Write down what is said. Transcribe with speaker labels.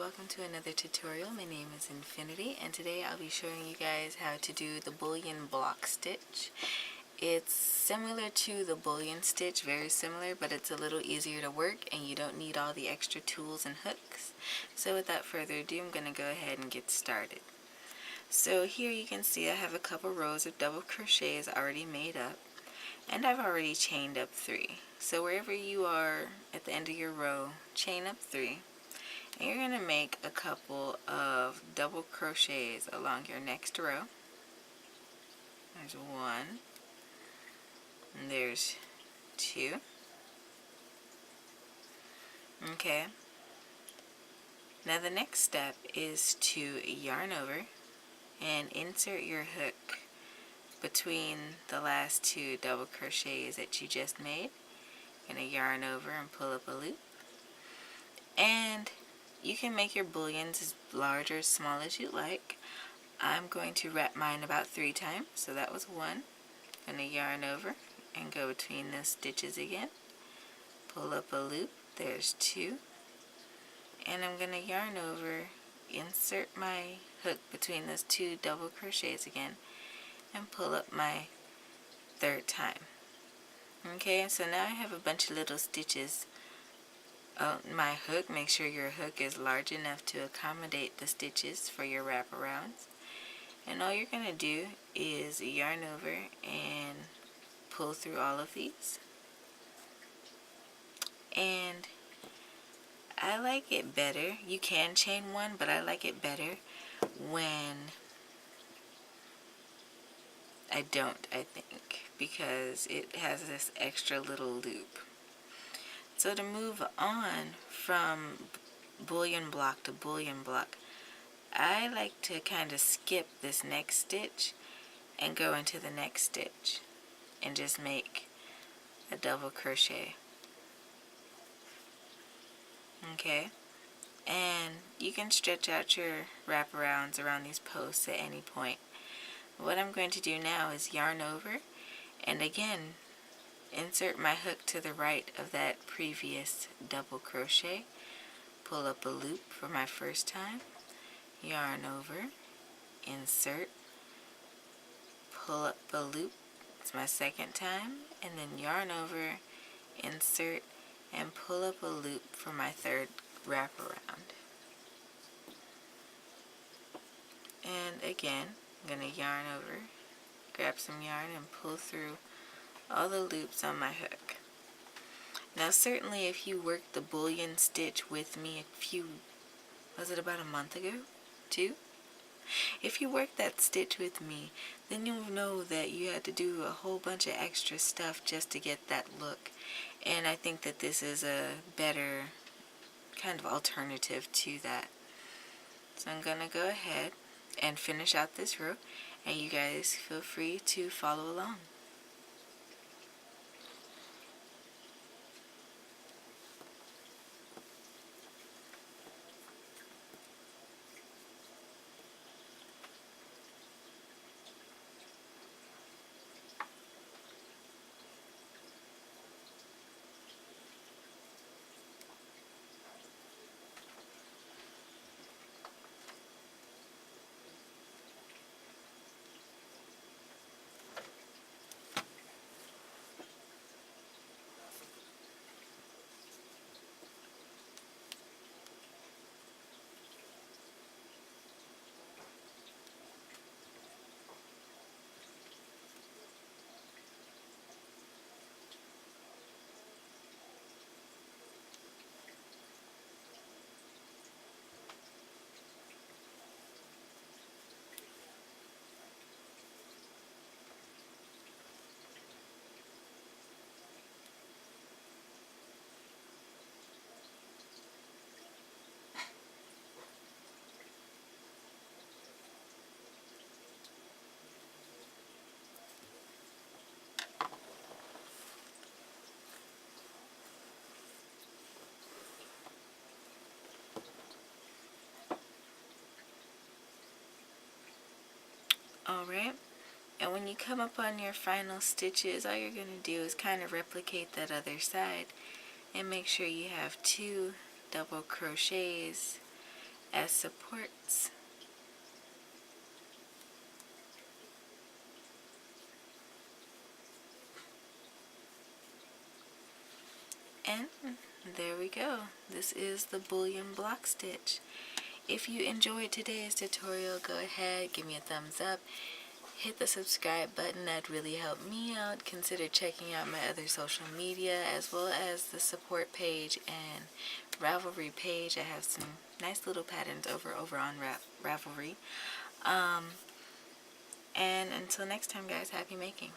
Speaker 1: welcome to another tutorial. My name is Infiniti, and today I'll be showing you guys how to do the bullion block stitch. It's similar to the bullion stitch, very similar, but it's a little easier to work and you don't need all the extra tools and hooks. So without further ado, I'm going to go ahead and get started. So here you can see I have a couple rows of double crochets already made up, and I've already chained up 3. So wherever you are at the end of your row, chain up 3. And you're going to make a couple of double crochets along your next row. There's 1, and there's 2. Okay. Now the next step is to yarn over and insert your hook between the last 2 double crochets that you just made. You're going to yarn over and pull up a loop. And you can make your bullions as large or as small as you like. I'm going to wrap mine about 3 times, so that was 1. I'm going to yarn over and go between those stitches again. Pull up a loop, there's 2. And I'm going to yarn over, insert my hook between those 2 double crochets again, and pull up my 3rd time. Okay, so now I have a bunch of little stitches my hook. Make sure your hook is large enough to accommodate the stitches for your wraparounds. And all you're going to do is yarn over and pull through all of these. And I like it better. You can chain 1, but I like it better when I don't, I think, because it has this extra little loop. So to move on from bullion block to bullion block, I like to kind of skip this next stitch and go into the next stitch and just make a double crochet. Okay, and you can stretch out your wraparounds around these posts at any point. What I'm going to do now is yarn over and again insert my hook to the right of that previous double crochet, pull up a loop for my first time, yarn over, insert, pull up a loop, it's my 2nd time, and then yarn over, insert, and pull up a loop for my 3rd wraparound. And again, I'm going to yarn over, grab some yarn, and pull through all the loops on my hook. Now certainly if you worked the bullion stitch with me was it about a month ago? 2? If you worked that stitch with me, then you'll know that you had to do a whole bunch of extra stuff just to get that look. And I think that this is a better kind of alternative to that. So I'm going to go ahead and finish out this row, and you guys feel free to follow along. Alright, and when you come up on your final stitches, all you're going to do is kind of replicate that other side and make sure you have 2 double crochets as supports. And there we go. This is the Bullion block stitch. If you enjoyed today's tutorial, go ahead, give me a thumbs up. Hit the subscribe button, that'd really help me out. Consider checking out my other social media as well as the support page and Ravelry page. I have some nice little patterns over on Ravelry. And until next time, guys, happy making.